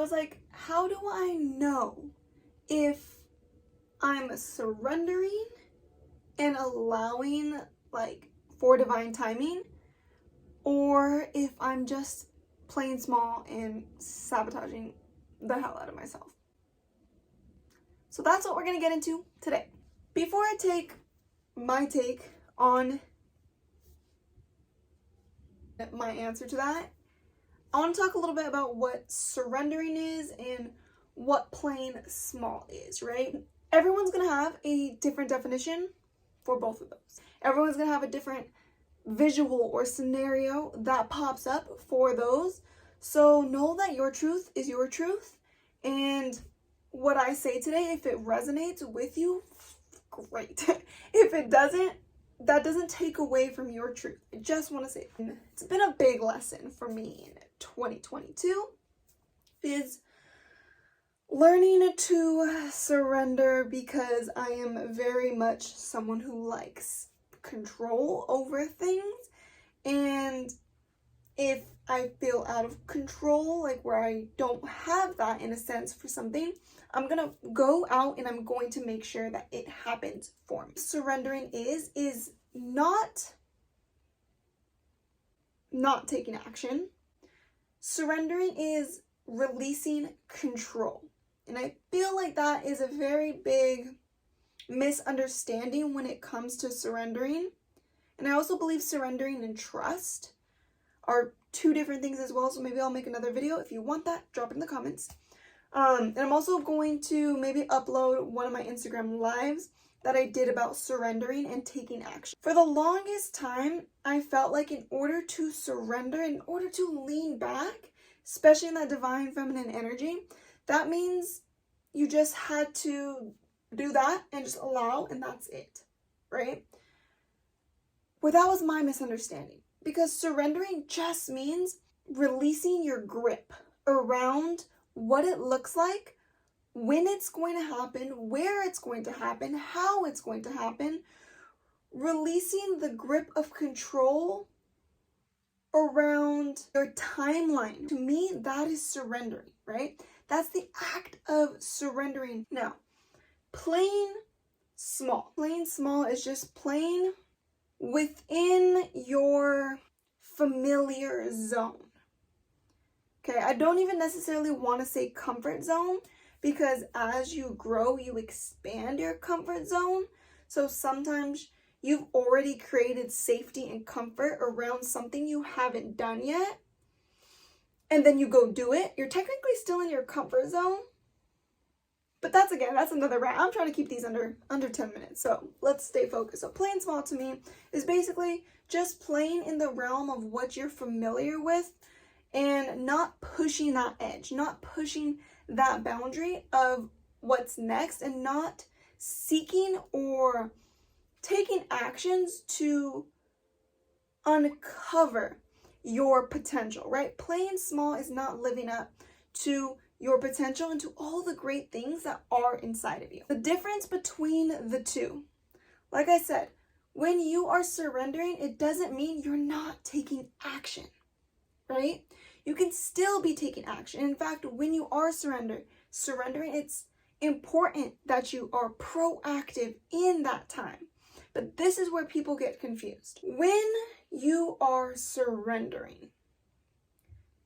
I was like, how do I know if I'm surrendering and allowing, like, for divine timing, or if I'm just plain small and sabotaging the hell out of myself? So that's what we're gonna get into today. Before I take my take on my answer to that, I want to talk a little bit about what surrendering is and what plain small is, right? Everyone's gonna have a different definition for both of those. Everyone's gonna have a different visual or scenario that pops up for those. So know that your truth is your truth, and what I say today, if it resonates with you, great. If it doesn't, that doesn't take away from your truth. I just want to say it's been a big lesson for me in 2022 is learning to surrender, because I am very much someone who likes control over things. And if I feel out of control, like where I don't have that in a sense for something, I'm gonna go out and I'm going to make sure that it happens for me. Surrendering is not taking action. Surrendering is releasing control. And I feel like that is a very big misunderstanding when it comes to surrendering. And I also believe surrendering and trust are two different things as well. So maybe I'll make another video. If you want that, drop it in the comments. And I'm also going to maybe upload one of my Instagram lives that I did about surrendering and taking action. For the longest time, I felt like in order to surrender, in order to lean back, especially in that divine feminine energy, that means you just had to do that and just allow, and that's it, right? Well, that was my misunderstanding, because surrendering just means releasing your grip around what it looks like, when it's going to happen, where it's going to happen, how it's going to happen, releasing the grip of control around your timeline. To me, that is surrendering, right? That's the act of surrendering. Now, plain small. Plain small is just plain within your familiar zone. Okay, I don't even necessarily want to say comfort zone, because as you grow, you expand your comfort zone. So sometimes you've already created safety and comfort around something you haven't done yet, and then you go do it. You're technically still in your comfort zone, but that's another rant. I'm trying to keep these under 10 minutes, so let's stay focused. So plain small to me is basically just playing in the realm of what you're familiar with, and not pushing that edge, not pushing that boundary of what's next, and not seeking or taking actions to uncover your potential, right? Playing small is not living up to your potential and to all the great things that are inside of you. The difference between the two, like I said, when you are surrendering, it doesn't mean you're not taking action, right? You can still be taking action. In fact, when you are surrendering, it's important that you are proactive in that time. But this is where people get confused. When you are surrendering,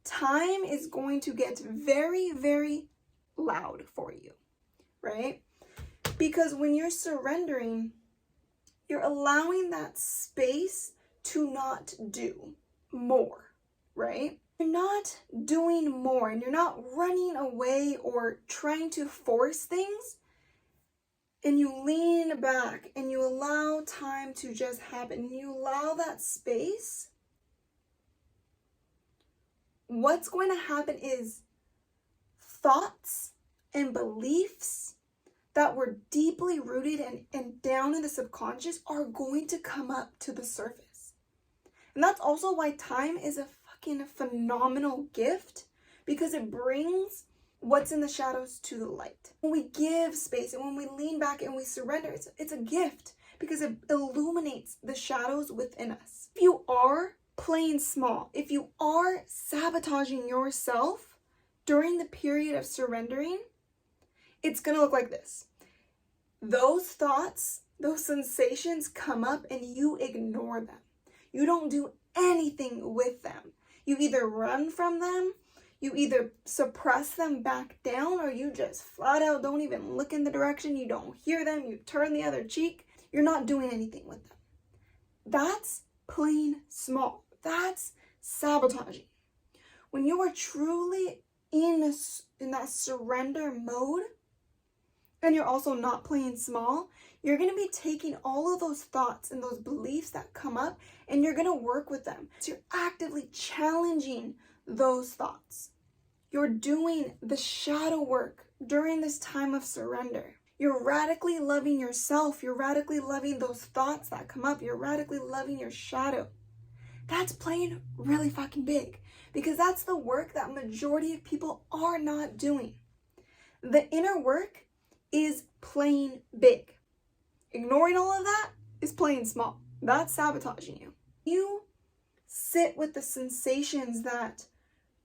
time is going to get very, very loud for you, right? Because when you're surrendering, you're allowing that space to not do more, right? You're not doing more, and you're not running away or trying to force things, and you lean back and you allow time to just happen, and you allow that space. What's going to happen is thoughts and beliefs that were deeply rooted and down in the subconscious are going to come up to the surface. And that's also why time is a fucking phenomenal gift, because it brings what's in the shadows to the light. When we give space and when we lean back and we surrender, it's a gift, because it illuminates the shadows within us. If you are playing small, if you are sabotaging yourself, during the period of surrendering, it's going to look like this. Those thoughts, those sensations come up and you ignore them. You don't do anything with them. You either run from them, you either suppress them back down, or you just flat out don't even look in the direction. You don't hear them. You turn the other cheek. You're not doing anything with them. That's plain small. That's sabotaging. When you are truly in that surrender mode, and you're also not playing small, you're going to be taking all of those thoughts and those beliefs that come up, and you're going to work with them. So you're actively challenging those thoughts. You're doing the shadow work during this time of surrender. You're radically loving yourself. You're radically loving those thoughts that come up. You're radically loving your shadow. That's playing really fucking big, because that's the work that majority of people are not doing. The inner work is playing big. Ignoring all of that is playing small. That's sabotaging you. You sit with the sensations that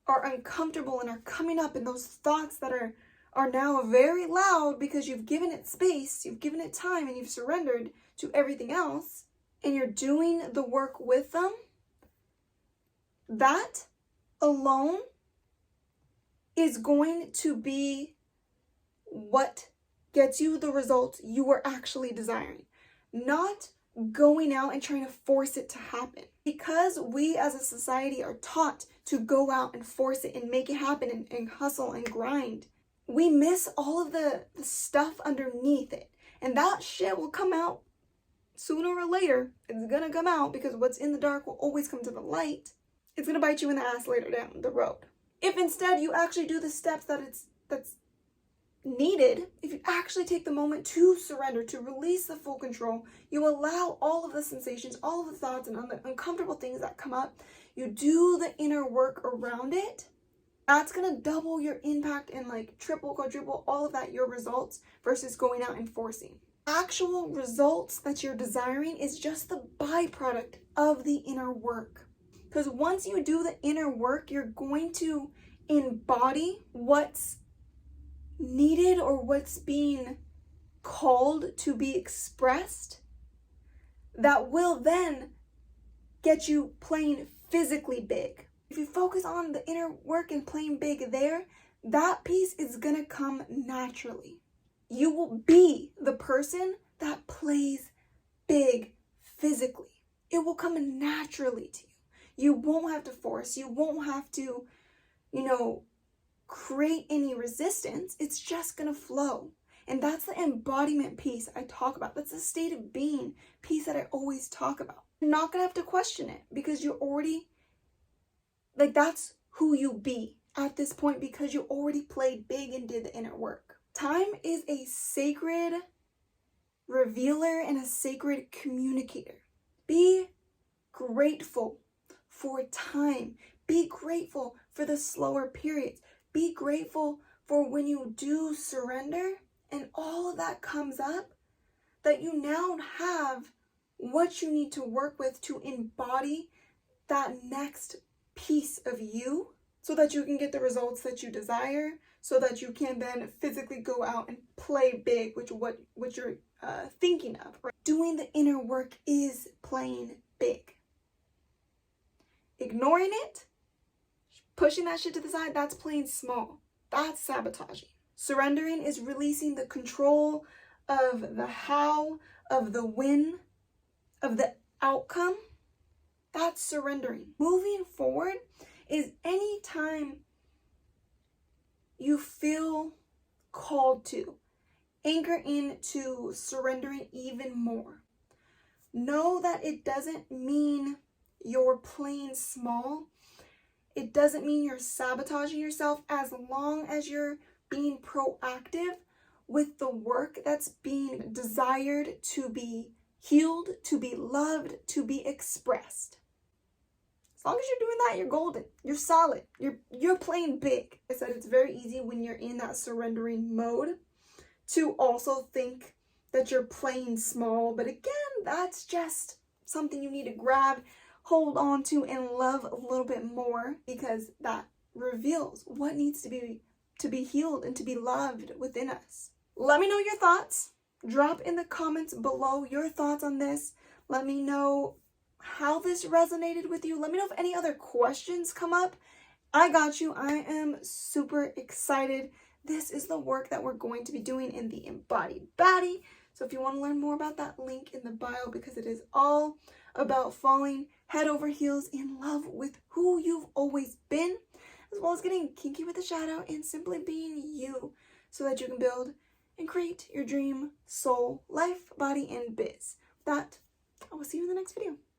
are uncomfortable and are coming up, and those thoughts that are now very loud because you've given it space, you've given it time, and you've surrendered to everything else, and you're doing the work with them. That alone is going to be what gets you the results you are actually desiring, not going out and trying to force it to happen. Because we as a society are taught to go out and force it and make it happen and hustle and grind, we miss all of the stuff underneath it. And that shit will come out sooner or later. It's gonna come out, because what's in the dark will always come to the light. It's gonna bite you in the ass later down the road. If instead you actually do the steps that's needed, if you actually take the moment to surrender, to release the full control, you allow all of the sensations, all of the thoughts and the uncomfortable things that come up, you do the inner work around it, that's going to double your impact and like triple, quadruple, all of that, your results, versus going out and forcing. Actual results that you're desiring is just the byproduct of the inner work. Because once you do the inner work, you're going to embody what's needed or what's being called to be expressed, that will then get you playing physically big. If you focus on the inner work and playing big there, that piece is gonna come naturally. You will be the person that plays big physically. It will come naturally to you. You won't have to force, you won't have to, create any resistance. It's just gonna flow. And that's the embodiment piece I talk about. That's the state of being piece that I always talk about. You're not gonna have to question it, because you're already, that's who you be at this point, because you already played big and did the inner work. Time is a sacred revealer and a sacred communicator. Be grateful for time. Be grateful for the slower periods. Be grateful for when you do surrender and all of that comes up, that you now have what you need to work with to embody that next piece of you, so that you can get the results that you desire, so that you can then physically go out and play big, which what you're thinking of. Right? Doing the inner work is playing big. Ignoring it, pushing that shit to the side, that's playing small. That's sabotaging. Surrendering is releasing the control of the how, of the when, of the outcome. That's surrendering. Moving forward is any time you feel called to anchor into surrendering even more. Know that it doesn't mean you're playing small. It doesn't mean you're sabotaging yourself, as long as you're being proactive with the work that's being desired to be healed, to be loved, to be expressed. As long as you're doing that, you're golden. You're solid. You're playing big. I said it's very easy when you're in that surrendering mode to also think that you're playing small. But again, that's just something you need to grab, hold on to, and love a little bit more, because that reveals what needs to be healed and to be loved within us. Let me know your thoughts. Drop in the comments below your thoughts on this. Let me know how this resonated with you. Let me know if any other questions come up. I got you. I am super excited. This is the work that we're going to be doing in the Embodied Baddie. So if you want to learn more about that, link in the bio, because it is all about falling head over heels in love with who you've always been, as well as getting kinky with the shadow and simply being you, so that you can build and create your dream soul, life, body, and biz. With that, I will see you in the next video.